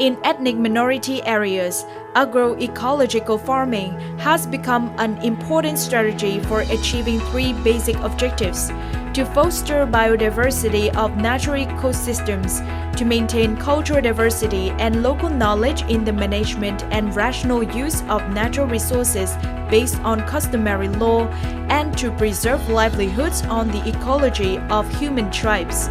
In ethnic minority areas, agro-ecological farming has become an important strategy for achieving three basic objectives: to foster biodiversity of natural ecosystems, to maintain cultural diversity and local knowledge in the management and rational use of natural resources based on customary law, and to preserve livelihoods on the ecology of human tribes.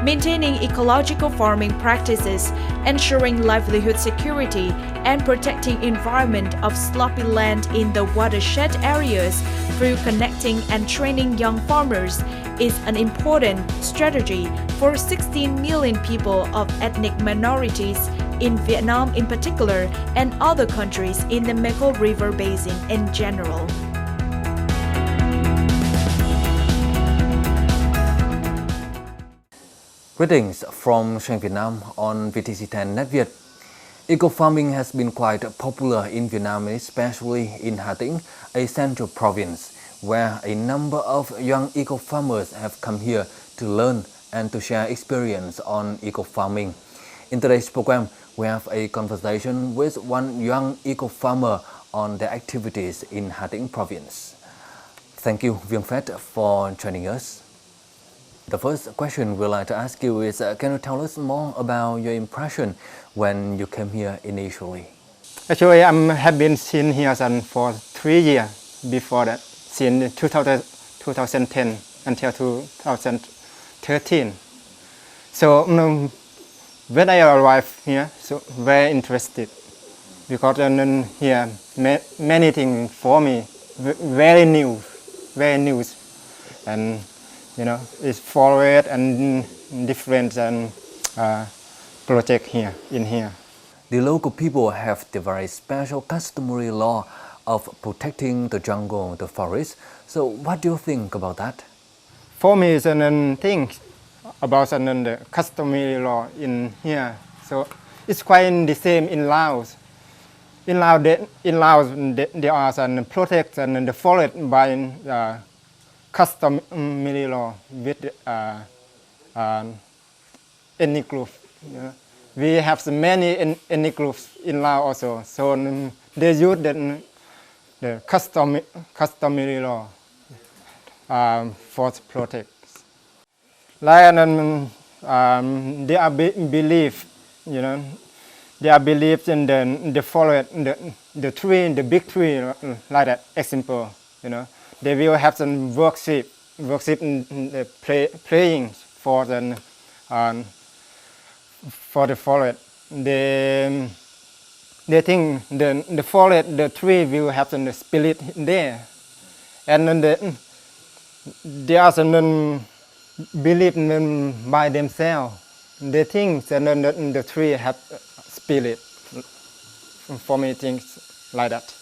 Maintaining ecological farming practices, ensuring livelihood security, and protecting environment of sloppy land in the watershed areas through connecting and training young farmers is an important strategy for 16 million people of ethnic minorities in Vietnam in particular and other countries in the Mekong River Basin in general. Greetings from Seng Vietnam on VTC10 NetViet. Eco-farming has been quite popular in Vietnam, especially in Hà Tĩnh, a central province, where a number of young eco-farmers have come here to learn and to share experience on eco-farming. In today's program, we have a conversation with one young eco-farmer on their activities in Hà Tĩnh province. Thank you, Vieng Phet, for joining us. The first question we'd like to ask you is, can you tell us more about your impression when you came here initially? Actually, I have been seen here for 3 years before that, since 2010 until 2013. So when I arrived here, so very interested, because here many things for me very new, and it's forward and different project here in here. The local people have the very special customary law of protecting the jungle, the forest. So what do you think about that? For me, it's a thing about the customary law in here. So it's quite the same in Laos. In Laos, there are some protect the forest by customary law with ethnic groups. We have so many ethnic groups in Laos also, so they use the customary law for protect. Like they are believe, they are believed in the forest, the tree, the big tree, like that. Example, they will have some worship in the praying for the forest. They think the forest, the tree will have some spirit there, and then they are some believe by themselves. They think that the tree have spirit. For me, things like that.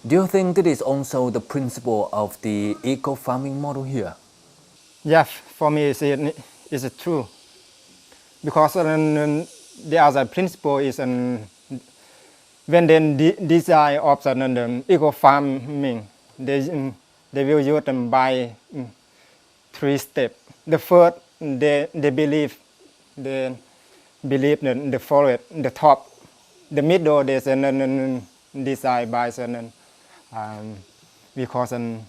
Do you think that is also the principle of the eco-farming model here? Yeah, for me it's true. Because the other principle is when they design of the eco-farming, they will use them by 3 steps. The first, they believe in the forest, the top. The middle, there's design by we call it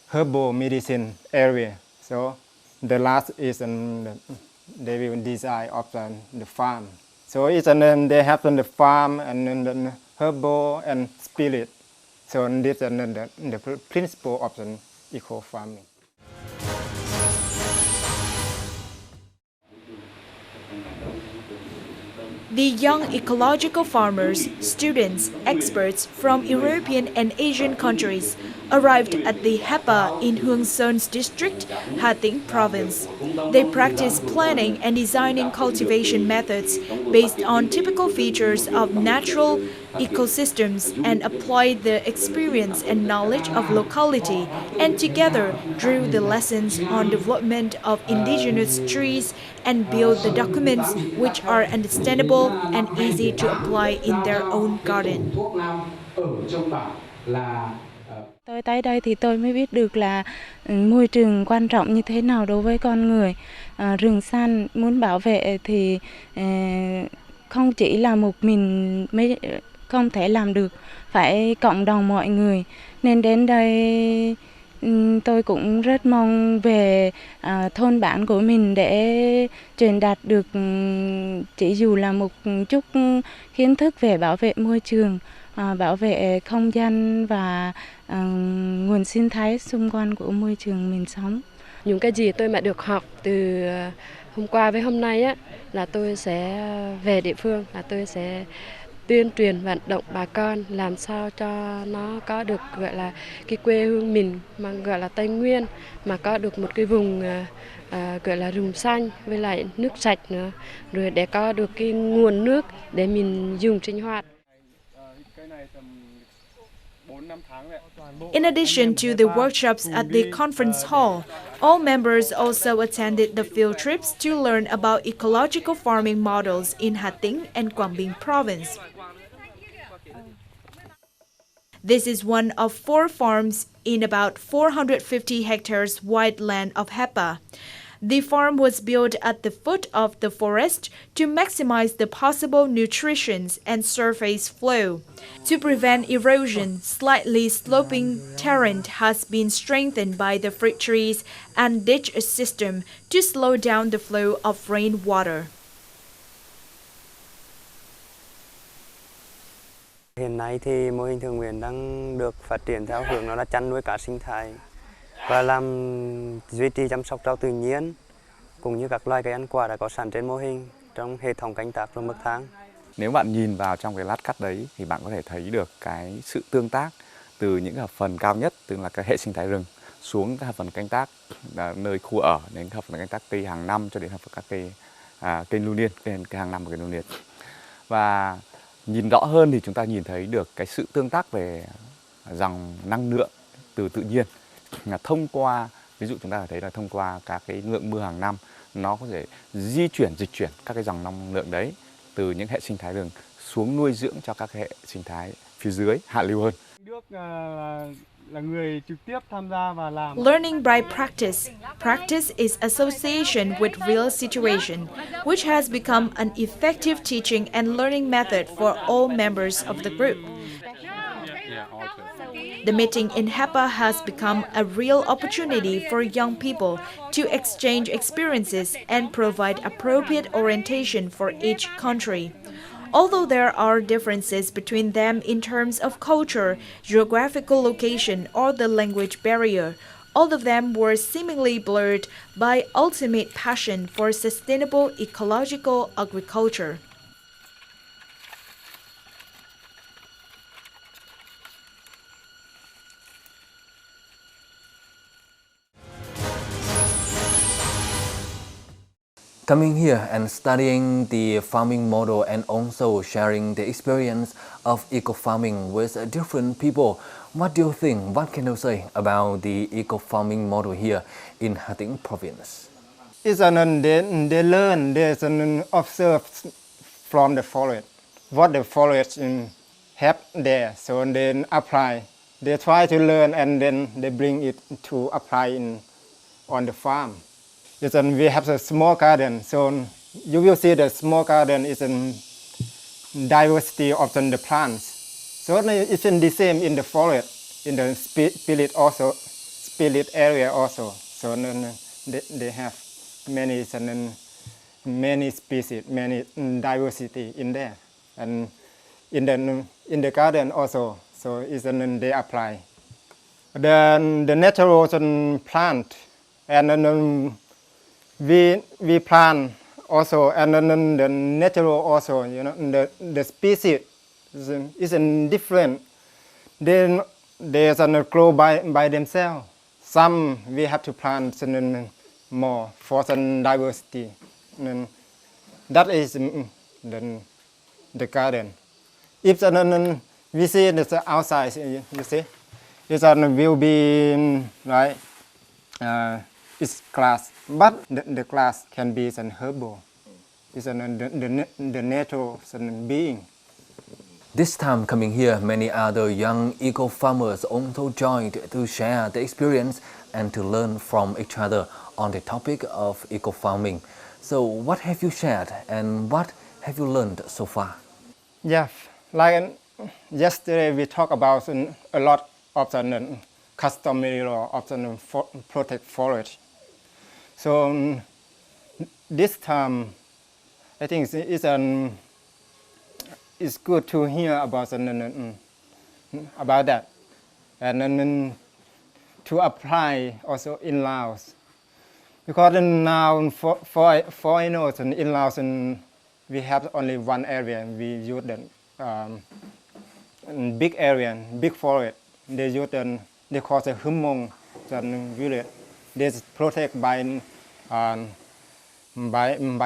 herbal medicine area. So the last is they will design of the farm. So it's they have the farm and the herbal and spirit. So this is the principle of the eco farming. The young ecological farmers, students, experts from European and Asian countries arrived at the Hepa in Huang Son's district, Hà Tĩnh province. They practice planning and designing cultivation methods based on typical features of natural ecosystems and apply the experience and knowledge of locality, and together drew the lessons on development of indigenous trees and build the documents which are understandable and easy to apply in their own garden. Tôi tới đây thì tôi mới biết được là môi trường quan trọng như thế nào đối với con người. Rừng xanh muốn bảo vệ thì không chỉ là một mình mới không thể làm được, phải cộng đồng mọi người. Nên đến đây tôi cũng rất mong về thôn bản của mình để truyền đạt được chỉ dù là một chút kiến thức về bảo vệ môi trường, bảo vệ không gian và nguồn sinh thái xung quanh của môi trường mình sống. Những cái gì tôi mà được học từ hôm qua với hôm nay á, là tôi sẽ về địa phương, là tôi sẽ tuyên truyền vận động bà con làm sao cho nó có được gọi là cái quê hương mình mà gọi là Tây Nguyên, mà có được một cái vùng gọi là rừng xanh với lại nước sạch nữa, rồi để có được cái nguồn nước để mình dùng sinh hoạt. In addition to the workshops at the conference hall, all members also attended the field trips to learn about ecological farming models in Hà Tĩnh and Quảng Bình province. This is one of 4 farms in about 450 hectares wide land of Hepa. The farm was built at the foot of the forest to maximize the possible nutrition and surface flow. To prevent erosion, slightly sloping terrain has been strengthened by the fruit trees and ditch system to slow down the flow of rainwater. Hiện nay thì mô hình thượng nguyện đang được phát triển theo hướng đó là chăn nuôi cá sinh thái và làm duy trì chăm sóc rau tự nhiên cũng như các loài cây ăn quả đã có sẵn trên mô hình trong hệ thống canh tác và bậc thang. Nếu bạn nhìn vào trong cái lát cắt đấy thì bạn có thể thấy được cái sự tương tác từ những hợp phần cao nhất, tức là cái hệ sinh thái rừng, xuống các hợp phần canh tác nơi khu ở, đến hợp phần canh tác cây hàng năm cho đến hợp phần các cây lưu niên, cây hàng năm và cây lưu niên. Và nhìn rõ hơn thì chúng ta nhìn thấy được cái sự tương tác về dòng năng lượng từ tự nhiên, là thông qua, ví dụ chúng ta thấy là thông qua các cái lượng mưa hàng năm, nó có thể dịch chuyển các cái dòng năng lượng đấy từ những hệ sinh thái rừng xuống nuôi dưỡng cho các hệ sinh thái phía dưới hạ lưu hơn. Là người trực tiếp tham gia và làm. Learning by practice. Practice is association with real situation, which has become an effective teaching and learning method for all members of the group. The meeting in Hepa has become a real opportunity for young people to exchange experiences and provide appropriate orientation for each country. Although there are differences between them in terms of culture, geographical location, or the language barrier, all of them were seemingly blurred by ultimate passion for sustainable ecological agriculture. Coming here and studying the farming model and also sharing the experience of eco-farming with different people, what do you think? What can you say about the eco-farming model here in Hà Tĩnh province? It's they learn, they observe from the forest, what the forest have there, so then apply. They try to learn and then they bring it to apply on the farm. We have a small garden, so you will see the small garden is a diversity of the plants. So it's in the same in the forest, in the spirit area also. So they have many species, many diversity in there, and in the garden also. So they apply the natural plant and. We plant also, and then the natural also, the species is different. Then they grow by themselves. Some we have to plant more for some diversity. And that is the garden. If we see it outside, you see, it will be like it's grass. But the grass can be an herbal. It's the natural being. This time coming here, many other young eco-farmers also joined to share their experience and to learn from each other on the topic of eco-farming. So what have you shared and what have you learned so far? Yeah, like yesterday we talked about a lot of the customary law of the protect forest. So this time, I think it's good to hear about that, and then to apply also in Laos, because now for I know in Laos we have only one area. We use the big area, big forest. They use they call it Humong, village. They protect by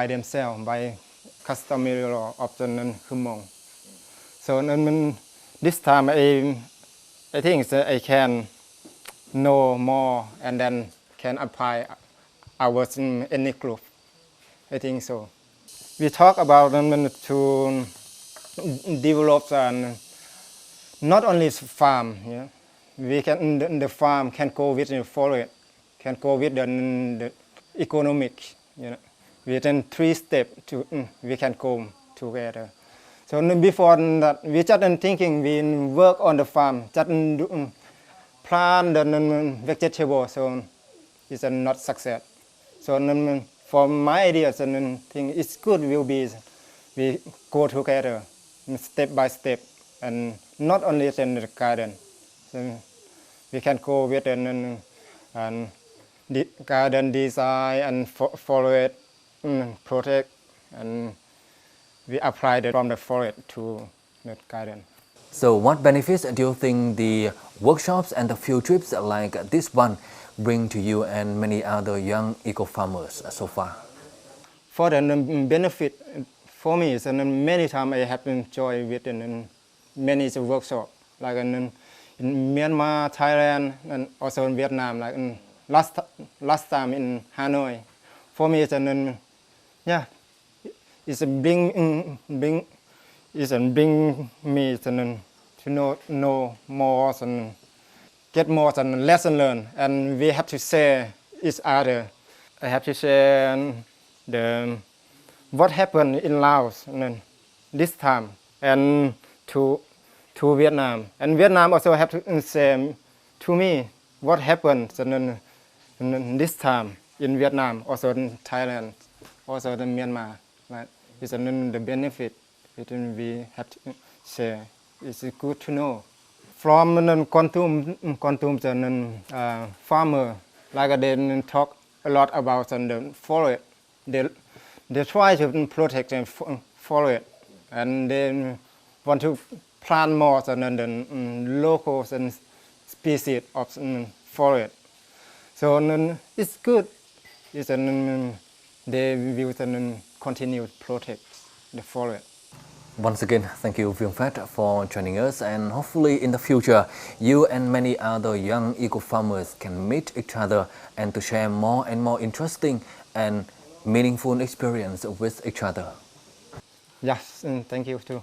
themselves, by customary law of the Humong. So this time I think that I can know more and then can apply ours in any group. I think so. We talk about to develop not only farm. Yeah? We can the farm can go with the forest, can go with the economic. You know, within 3 steps we can go together. So before that, we just thinking we work on the farm, just plant the vegetable. So it's not success. So for my ideas and thing, it's good will be we go together step by step, and not only in the garden. So we can go with the garden design and forest protect, and we apply it from the forest to the garden. So what benefits do you think the workshops and the field trips like this one bring to you and many other young eco-farmers so far? For the benefit for me, is many times I have enjoyed with many workshops, like in Myanmar, Thailand, and also in Vietnam. Like last time in Hanoi, for me it's it's bring me to know more and get more and lesson learned, and we have to share each other. I have to share what happened in Laos this time and to Vietnam, and Vietnam also have to say to me what happened this time in Vietnam, also in Thailand, also in Myanmar. Right? It's the benefit between we have to share. It's good to know. From Kontum farmer, like they talk a lot about the forest. They try to protect the forest, and they want to plant more than the local species of forest. So it's good. They will continue to protect the forest. Once again, thank you Viong Phat for joining us, and hopefully in the future you and many other young eco-farmers can meet each other and to share more and more interesting and meaningful experience with each other. Yes, thank you too.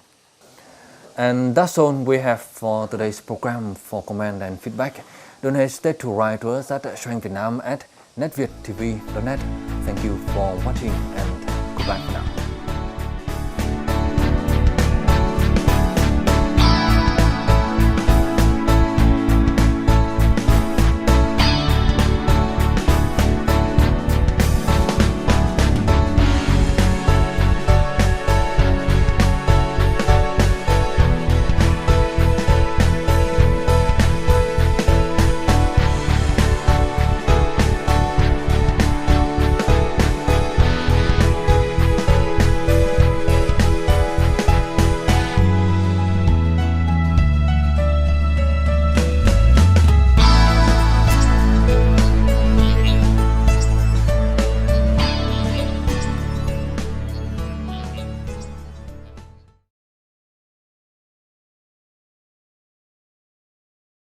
And that's all we have for today's program. For comment and feedback, don't hesitate to write to us at shangvietnam@netvietTV.net. Thank you for watching and goodbye for now.